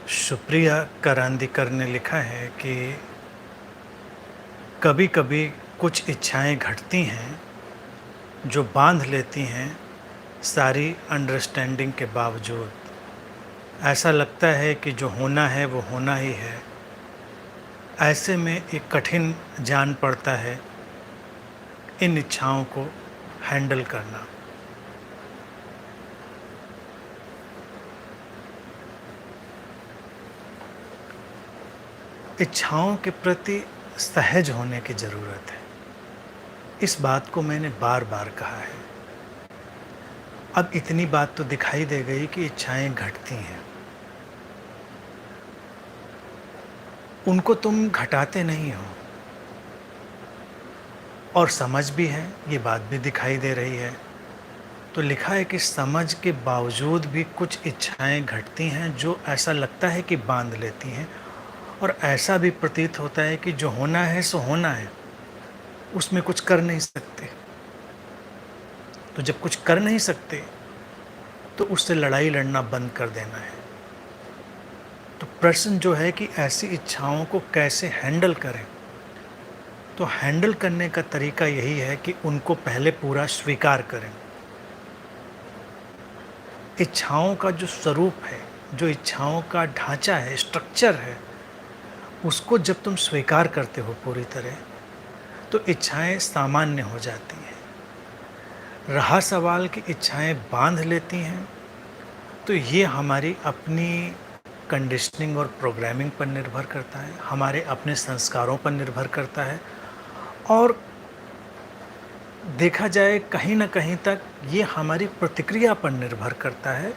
सुप्रिया करांदीकर ने लिखा है कि कभी-कभी कुछ इच्छाएं घटती हैं जो बांध लेती हैं सारी अंडरस्टैंडिंग के बावजूद। ऐसा लगता है कि जो होना है वो होना ही है। ऐसे में एक कठिन जान पड़ता है इन इच्छाओं को हैंडल करना। इच्छाओं के प्रति सहज होने की ज़रूरत है। इस बात को मैंने बार बार कहा है। अब इतनी बात तो दिखाई दे गई कि इच्छाएं घटती हैं, उनको तुम घटाते नहीं हो। और समझ भी है, ये बात भी दिखाई दे रही है। तो लिखा है कि समझ के बावजूद भी कुछ इच्छाएं घटती हैं जो ऐसा लगता है कि बांध लेती हैं, और ऐसा भी प्रतीत होता है कि जो होना है सो होना है, उसमें कुछ कर नहीं सकते। तो जब कुछ कर नहीं सकते तो उससे लड़ाई लड़ना बंद कर देना है। तो प्रश्न जो है कि ऐसी इच्छाओं को कैसे हैंडल करें, तो हैंडल करने का तरीका यही है कि उनको पहले पूरा स्वीकार करें। इच्छाओं का जो स्वरूप है, जो इच्छाओं का ढांचा है, स्ट्रक्चर है, उसको जब तुम स्वीकार करते हो पूरी तरह, तो इच्छाएं सामान्य हो जाती हैं। रहा सवाल कि इच्छाएं बांध लेती हैं, तो ये हमारी अपनी कंडीशनिंग और प्रोग्रामिंग पर निर्भर करता है, हमारे अपने संस्कारों पर निर्भर करता है, और देखा जाए कहीं ना कहीं तक ये हमारी प्रतिक्रिया पर निर्भर करता है।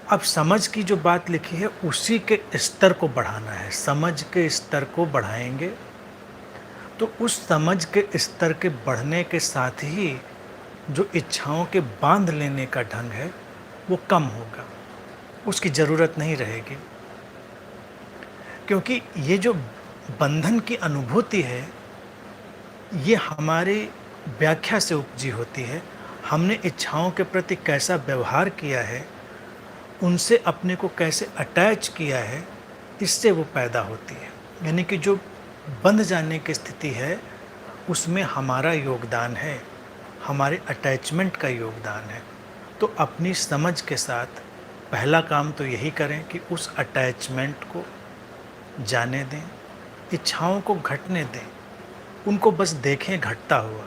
अब समझ की जो बात लिखी है उसी के स्तर को बढ़ाना है। समझ के स्तर को बढ़ाएंगे तो उस समझ के स्तर के बढ़ने के साथ ही जो इच्छाओं के बांध लेने का ढंग है वो कम होगा, उसकी ज़रूरत नहीं रहेगी। क्योंकि ये जो बंधन की अनुभूति है ये हमारी व्याख्या से उपजी होती है। हमने इच्छाओं के प्रति कैसा व्यवहार किया है, उनसे अपने को कैसे अटैच किया है, इससे वो पैदा होती है। यानी कि जो बंध जाने की स्थिति है उसमें हमारा योगदान है, हमारे अटैचमेंट का योगदान है। तो अपनी समझ के साथ पहला काम तो यही करें कि उस अटैचमेंट को जाने दें, इच्छाओं को घटने दें, उनको बस देखें घटता हुआ,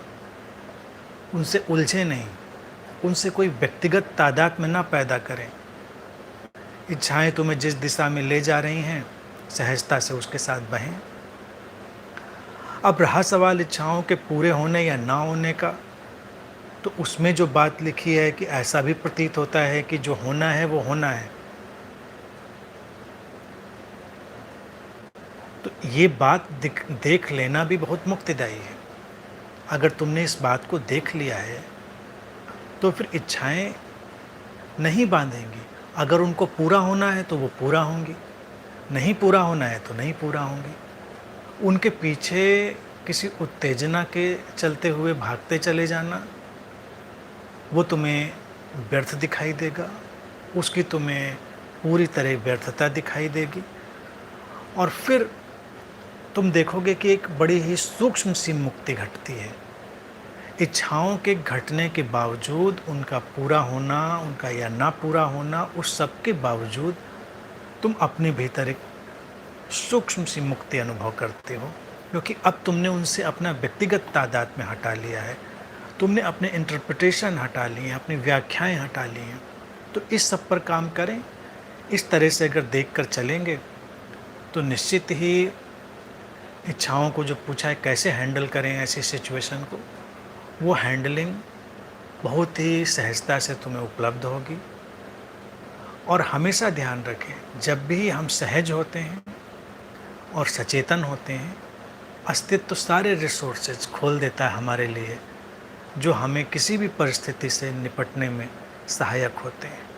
उनसे उलझे नहीं, उनसे कोई व्यक्तिगत तादाद में ना पैदा करें। इच्छाएं तुम्हें जिस दिशा में ले जा रही हैं सहजता से उसके साथ बहें। अब रहा सवाल इच्छाओं के पूरे होने या ना होने का, तो उसमें जो बात लिखी है कि ऐसा भी प्रतीत होता है कि जो होना है वो होना है। तो ये बात देख लेना भी बहुत मुक्तिदायी है। अगर तुमने इस बात को देख लिया है तो फिर इच्छाएं नहीं बांधेंगी। अगर उनको पूरा होना है तो वो पूरा होंगी, नहीं पूरा होना है तो नहीं पूरा होंगी। उनके पीछे किसी उत्तेजना के चलते हुए भागते चले जाना वो तुम्हें व्यर्थ दिखाई देगा, उसकी तुम्हें पूरी तरह व्यर्थता दिखाई देगी। और फिर तुम देखोगे कि एक बड़ी ही सूक्ष्म सी मुक्ति घटती है। इच्छाओं के घटने के बावजूद, उनका पूरा होना, उनका या ना पूरा होना, उस सब के बावजूद तुम अपने भीतर एक सूक्ष्म सी मुक्ति अनुभव करते हो, क्योंकि अब तुमने उनसे अपना व्यक्तिगत तादाद में हटा लिया है, तुमने अपने इंटरप्रिटेशन हटा लिए हैं, अपनी व्याख्याएं हटा ली हैं। तो इस सब पर काम करें। इस तरह से अगर देख कर चलेंगे तो निश्चित ही इच्छाओं को जो पूछा है कैसे हैंडल करें ऐसी सिचुएशन को, वो हैंडलिंग बहुत ही सहजता से तुम्हें उपलब्ध होगी। और हमेशा ध्यान रखें, जब भी हम सहज होते हैं और सचेतन होते हैं, अस्तित्व सारे रिसोर्सेज खोल देता है हमारे लिए, जो हमें किसी भी परिस्थिति से निपटने में सहायक होते हैं।